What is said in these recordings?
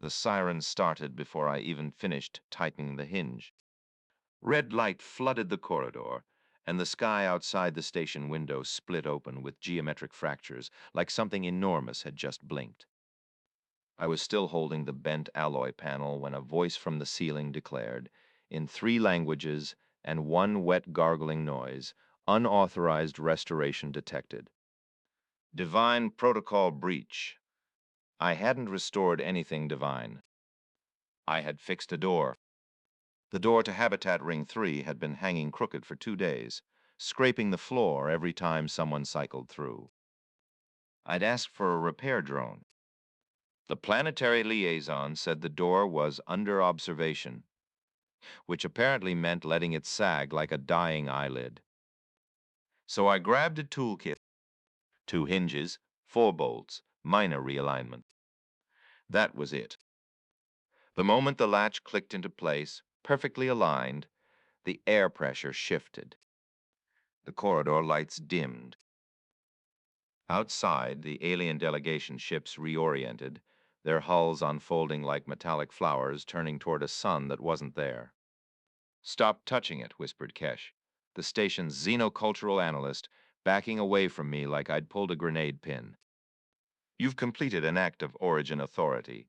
The siren started before I even finished tightening the hinge. Red light flooded the corridor, and the sky outside the station window split open with geometric fractures, like something enormous had just blinked. I was still holding the bent alloy panel when a voice from the ceiling declared, in 3 languages and 1 wet gargling noise, unauthorized restoration detected. Divine protocol breach. I hadn't restored anything divine. I had fixed a door. The door to Habitat Ring 3 had been hanging crooked for 2 days, scraping the floor every time someone cycled through. I'd asked for a repair drone. The planetary liaison said the door was under observation, which apparently meant letting it sag like a dying eyelid. So I grabbed a toolkit, 2 hinges, 4 bolts, minor realignment. That was it. The moment the latch clicked into place, perfectly aligned, the air pressure shifted. The corridor lights dimmed. Outside, the alien delegation ships reoriented, their hulls unfolding like metallic flowers turning toward a sun that wasn't there. "Stop touching it," whispered Kesh, the station's xenocultural analyst, backing away from me like I'd pulled a grenade pin. "You've completed an act of origin authority."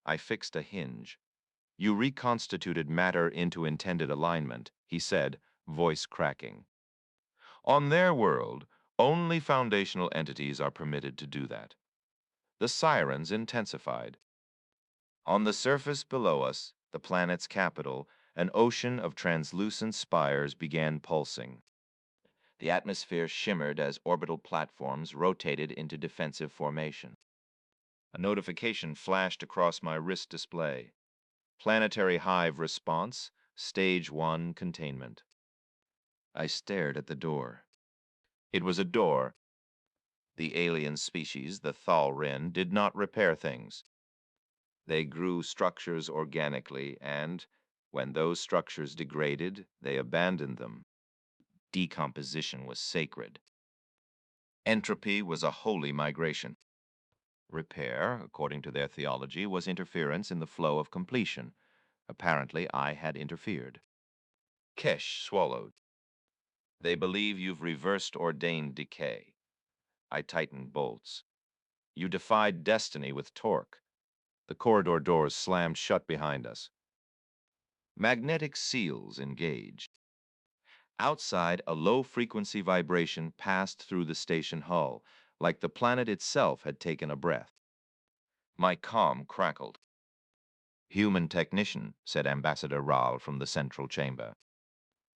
I fixed a hinge. "You reconstituted matter into intended alignment," he said, voice cracking. "On their world, only foundational entities are permitted to do that." The sirens intensified. On the surface below us, the planet's capital, an ocean of translucent spires began pulsing. The atmosphere shimmered as orbital platforms rotated into defensive formation. A notification flashed across my wrist display. Planetary Hive response, Stage 1 containment. I stared at the door. It was a door. The alien species, the Thalren, did not repair things. They grew structures organically, and, when those structures degraded, they abandoned them. Decomposition was sacred. Entropy was a holy migration. Repair, according to their theology, was interference in the flow of completion. Apparently, I had interfered. Kesh swallowed. "They believe you've reversed ordained decay." I tightened bolts. "You defied destiny with torque." The corridor doors slammed shut behind us. Magnetic seals engaged. Outside, a low-frequency vibration passed through the station hull, like the planet itself had taken a breath. My comm crackled. "Human technician," said Ambassador Rahl from the central chamber.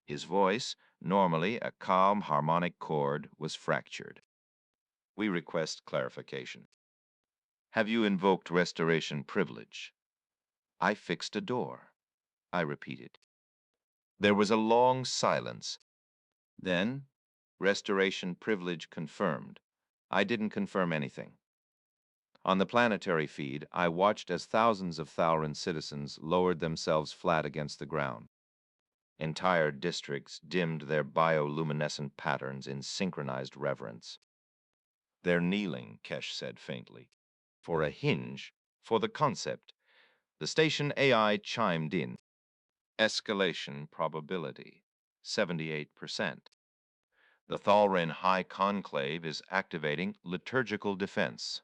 His voice, normally a calm harmonic chord, was fractured. "We request clarification. Have you invoked restoration privilege?" "I fixed a door," I repeated. There was a long silence. Then, "Restoration privilege confirmed." I didn't confirm anything. On the planetary feed, I watched as thousands of Thalren citizens lowered themselves flat against the ground. Entire districts dimmed their bioluminescent patterns in synchronized reverence. "They're kneeling," Kesh said faintly. "For a hinge, for the concept." The station AI chimed in. "Escalation probability, 78%. The Thalren High Conclave is activating liturgical defense."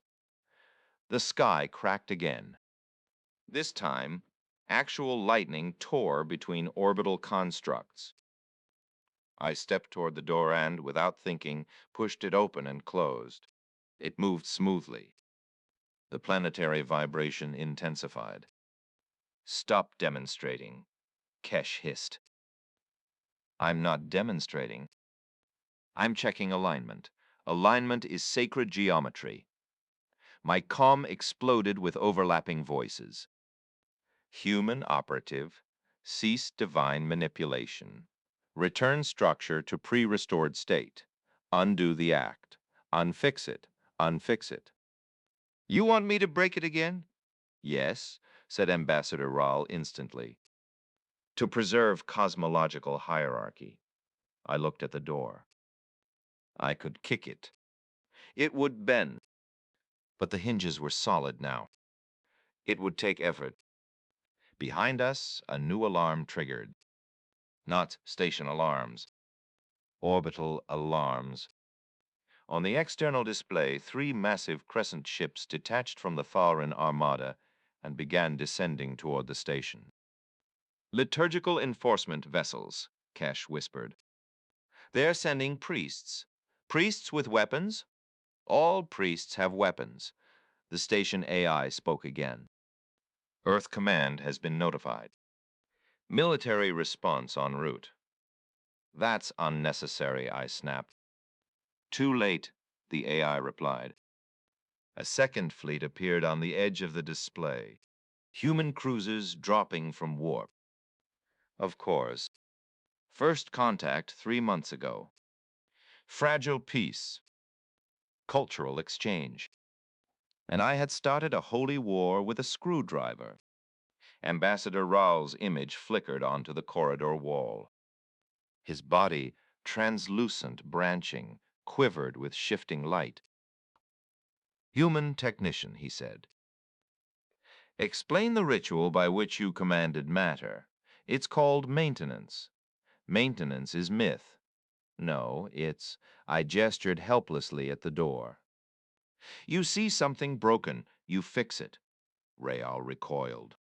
The sky cracked again. This time, actual lightning tore between orbital constructs. I stepped toward the door and, without thinking, pushed it open and closed. It moved smoothly. The planetary vibration intensified. "Stop demonstrating," Kesh hissed. "I'm not demonstrating. I'm checking alignment. Alignment is sacred geometry." My comm exploded with overlapping voices. "Human operative, cease divine manipulation. Return structure to pre-restored state. Undo the act. Unfix it. Unfix it." "You want me to break it again?" "Yes," said Ambassador Rahl instantly. "To preserve cosmological hierarchy." I looked at the door. I could kick it. It would bend. But the hinges were solid now. It would take effort. Behind us, a new alarm triggered. Not station alarms, orbital alarms. On the external display, 3 massive crescent ships detached from the Thalran armada and began descending toward the station. Liturgical enforcement vessels, Kesh whispered. They're sending priests. Priests with weapons? All priests have weapons. The station AI spoke again. Earth Command has been notified. Military response en route. That's unnecessary, I snapped. Too late, the AI replied. A second fleet appeared on the edge of the display. Human cruisers dropping from warp. Of course. First contact 3 months ago. Fragile peace. Cultural exchange. And I had started a holy war with a screwdriver. Ambassador Raoul's image flickered onto the corridor wall. His body, translucent, branching, quivered with shifting light. Human technician, he said. Explain the ritual by which you commanded matter. It's called maintenance. Maintenance is myth. No, it's, I gestured helplessly at the door. You see something broken, you fix it. Raoul recoiled.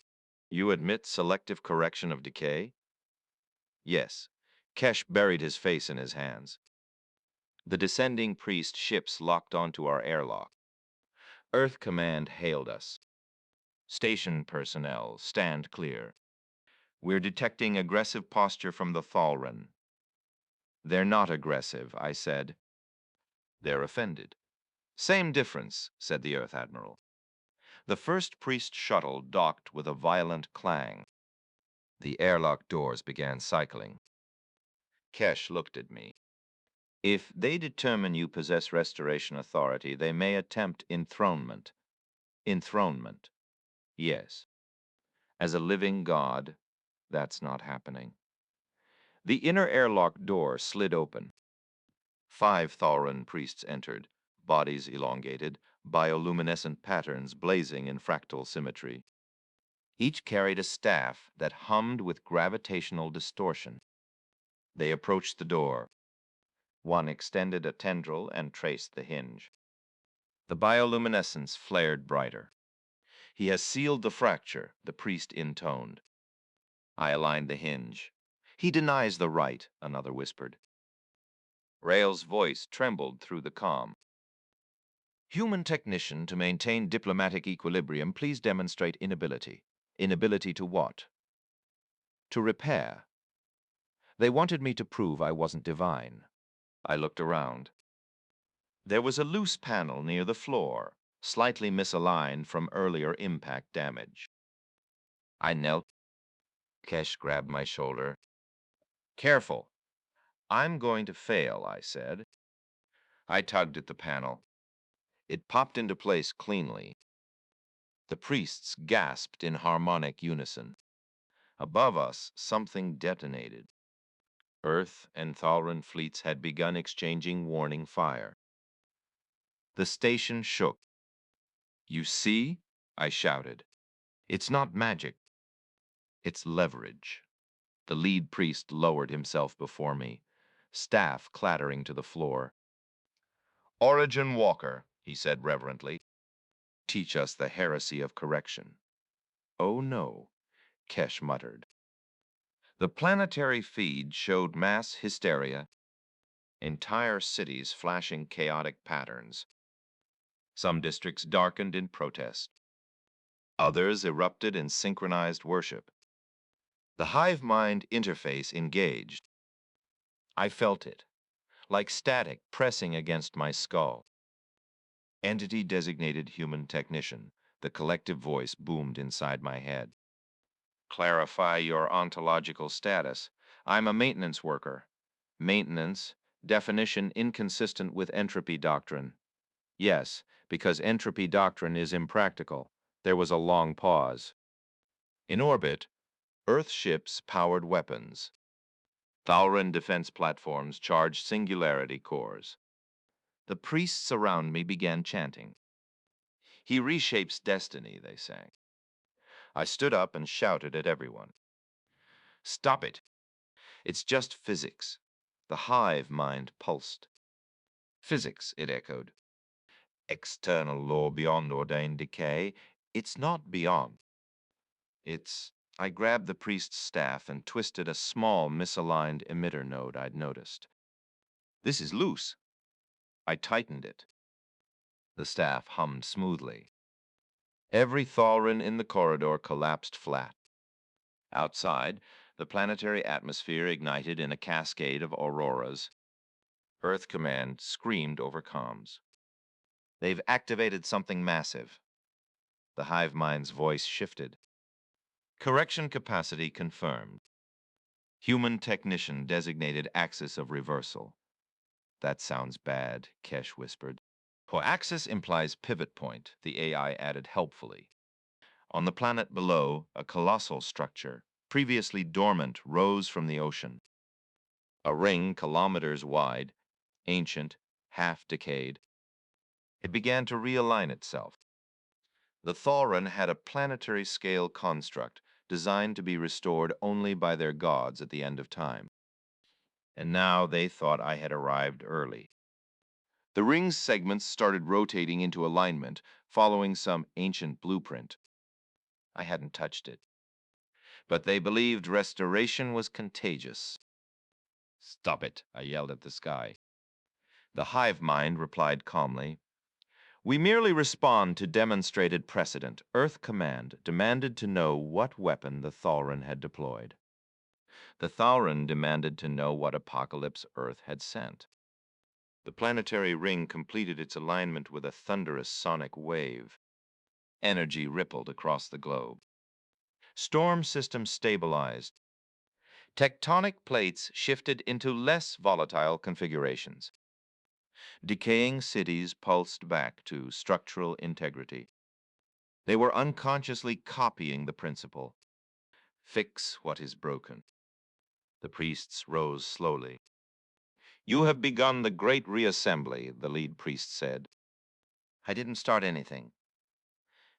You admit selective correction of decay? Yes. Kesh buried his face in his hands. The descending priest ships locked onto our airlock. Earth Command hailed us. Station personnel, stand clear. We're detecting aggressive posture from the Thalran. They're not aggressive, I said. They're offended. Same difference, said the Earth Admiral. The first priest shuttle docked with a violent clang. The airlock doors began cycling. Kesh looked at me. If they determine you possess restoration authority, they may attempt enthronement. Enthronement. Yes. As a living god, that's not happening. The inner airlock door slid open. 5 Thalran priests entered, bodies elongated, bioluminescent patterns blazing in fractal symmetry. Each carried a staff that hummed with gravitational distortion. They approached the door. One extended a tendril and traced the hinge. The bioluminescence flared brighter. He has sealed the fracture, the priest intoned. I aligned the hinge. He denies the right, another whispered. Rael's voice trembled through the calm. Human technician, to maintain diplomatic equilibrium, please demonstrate inability. Inability to what? To repair. They wanted me to prove I wasn't divine. I looked around. There was a loose panel near the floor, slightly misaligned from earlier impact damage. I knelt. Kesh grabbed my shoulder. Careful. I'm going to fail, I said. I tugged at the panel. It popped into place cleanly. The priests gasped in harmonic unison. Above us, something detonated. Earth and Thalran fleets had begun exchanging warning fire. The station shook. You see? I shouted. It's not magic. It's leverage. The lead priest lowered himself before me, staff clattering to the floor. Origin Walker, he said reverently, teach us the heresy of correction. Oh no, Kesh muttered. The planetary feed showed mass hysteria, entire cities flashing chaotic patterns. Some districts darkened in protest. Others erupted in synchronized worship. The hive mind interface engaged. I felt it, like static pressing against my skull. Entity designated human technician, the collective voice boomed inside my head. Clarify your ontological status. I'm a maintenance worker. Maintenance, definition inconsistent with entropy doctrine. Yes, because entropy doctrine is impractical. There was a long pause. In orbit, Earth ships powered weapons. Thalran defense platforms charged singularity cores. The priests around me began chanting. He reshapes destiny, they sang. I stood up and shouted at everyone. Stop it. It's just physics. The hive mind pulsed. Physics, it echoed. External law beyond ordained decay. It's not beyond. It's... I grabbed the priest's staff and twisted a small misaligned emitter node I'd noticed. This is loose. I tightened it. The staff hummed smoothly. Every Thalrin in the corridor collapsed flat. Outside, the planetary atmosphere ignited in a cascade of auroras. Earth Command screamed over comms. They've activated something massive. The hive mind's voice shifted. Correction capacity confirmed. Human technician designated axis of reversal. That sounds bad, Kesh whispered. Axis implies pivot point, the AI added helpfully. On the planet below, a colossal structure, previously dormant, rose from the ocean. A ring kilometers wide, ancient, half-decayed. It began to realign itself. The Thalrin had a planetary-scale construct designed to be restored only by their gods at the end of time. And now they thought I had arrived early. The ring's segments started rotating into alignment, following some ancient blueprint. I hadn't touched it. But they believed restoration was contagious. Stop it, I yelled at the sky. The hive mind replied calmly. We merely respond to demonstrated precedent. Earth Command demanded to know what weapon the Thalrin had deployed. The Thalrin demanded to know what apocalypse Earth had sent. The planetary ring completed its alignment with a thunderous sonic wave. Energy rippled across the globe. Storm systems stabilized. Tectonic plates shifted into less volatile configurations. Decaying cities pulsed back to structural integrity. They were unconsciously copying the principle. Fix what is broken. The priests rose slowly. You have begun the great reassembly, the lead priest said. I didn't start anything.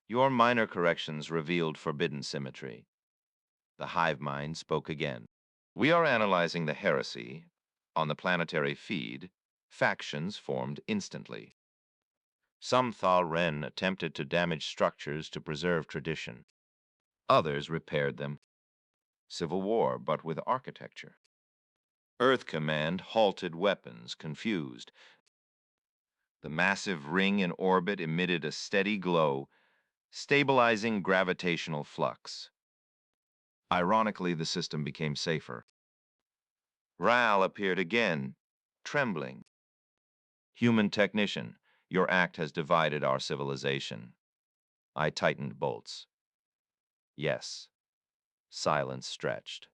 Your minor corrections revealed forbidden symmetry. The hive mind spoke again. We are analyzing the heresy. On the planetary feed, factions formed instantly. Some Thalren attempted to damage structures to preserve tradition. Others repaired them. Civil war, but with architecture. Earth Command halted weapons, confused. The massive ring in orbit emitted a steady glow, stabilizing gravitational flux. Ironically, the system became safer. Ral appeared again, trembling. Human technician, your act has divided our civilization. I tightened bolts. Yes. Silence stretched.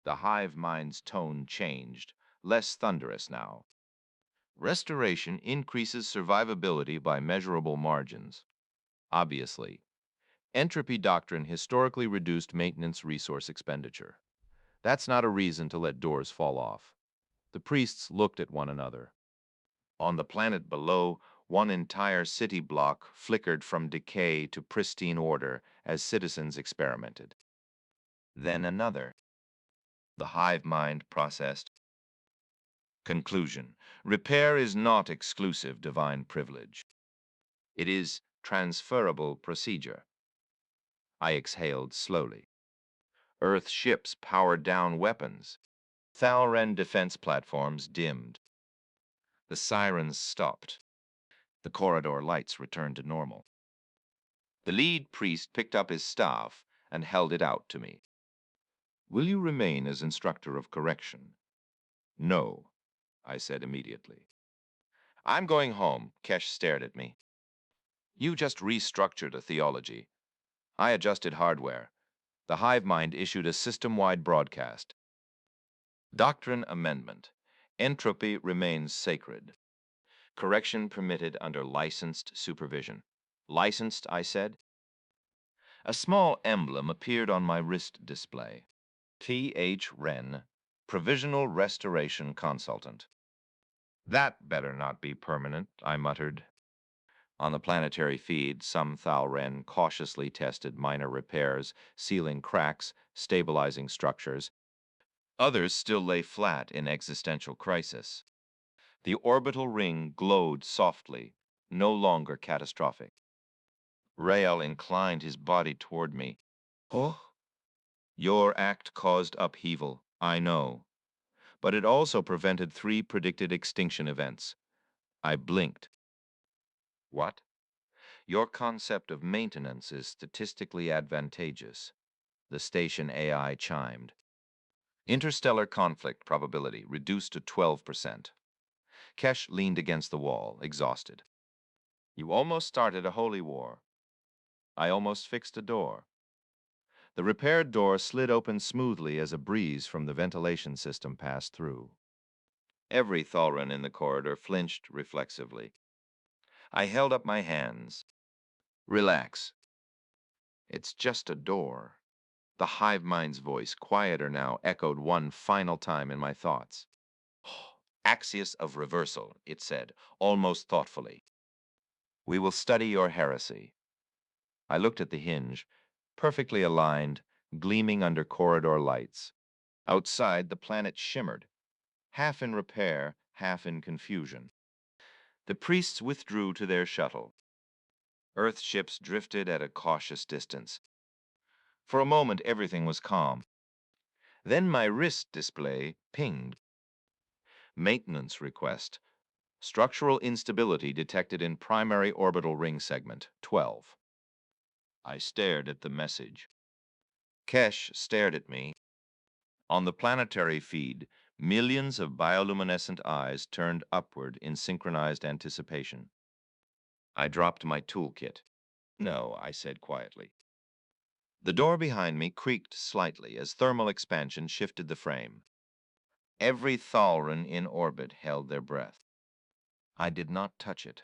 The hive mind's tone changed, less thunderous now. Restoration increases survivability by measurable margins. Obviously, entropy doctrine historically reduced maintenance resource expenditure. That's not a reason to let doors fall off. The priests looked at one another. On the planet below, one entire city block flickered from decay to pristine order as citizens experimented. Then another. The hive mind processed. Conclusion. Repair is not exclusive divine privilege. It is transferable procedure. I exhaled slowly. Earth ships powered down weapons. Thalren defense platforms dimmed. The sirens stopped. The corridor lights returned to normal. The lead priest picked up his staff and held it out to me. Will you remain as instructor of correction? No, I said immediately. I'm going home, Kesh stared at me. You just restructured a theology. I adjusted hardware. The hive mind issued a system-wide broadcast. Doctrine amendment. Entropy remains sacred. Correction permitted under licensed supervision. Licensed, I said. A small emblem appeared on my wrist display. T.H. Wren, Provisional Restoration Consultant. That better not be permanent, I muttered. On the planetary feed, some Thalren cautiously tested minor repairs, sealing cracks, stabilizing structures. Others still lay flat in existential crisis. The orbital ring glowed softly, no longer catastrophic. Rael inclined his body toward me. Oh? Your act caused upheaval, I know. But it also prevented 3 predicted extinction events. I blinked. What? Your concept of maintenance is statistically advantageous. The station AI chimed. Interstellar conflict probability reduced to 12%. Kesh leaned against the wall, exhausted. You almost started a holy war. I almost fixed a door. The repaired door slid open smoothly as a breeze from the ventilation system passed through. Every Thalren in the corridor flinched reflexively. I held up my hands. Relax. It's just a door. The hive mind's voice, quieter now, echoed one final time in my thoughts. Axios of reversal, it said, almost thoughtfully. We will study your heresy. I looked at the hinge, perfectly aligned, gleaming under corridor lights. Outside, the planet shimmered, half in repair, half in confusion. The priests withdrew to their shuttle. Earth ships drifted at a cautious distance. For a moment, everything was calm. Then my wrist display pinged. Maintenance request. Structural instability detected in primary orbital ring segment 12. I stared at the message. Kesh stared at me. On the planetary feed, millions of bioluminescent eyes turned upward in synchronized anticipation. I dropped my toolkit. No, I said quietly. The door behind me creaked slightly as thermal expansion shifted the frame. Every Thalren in orbit held their breath. I did not touch it.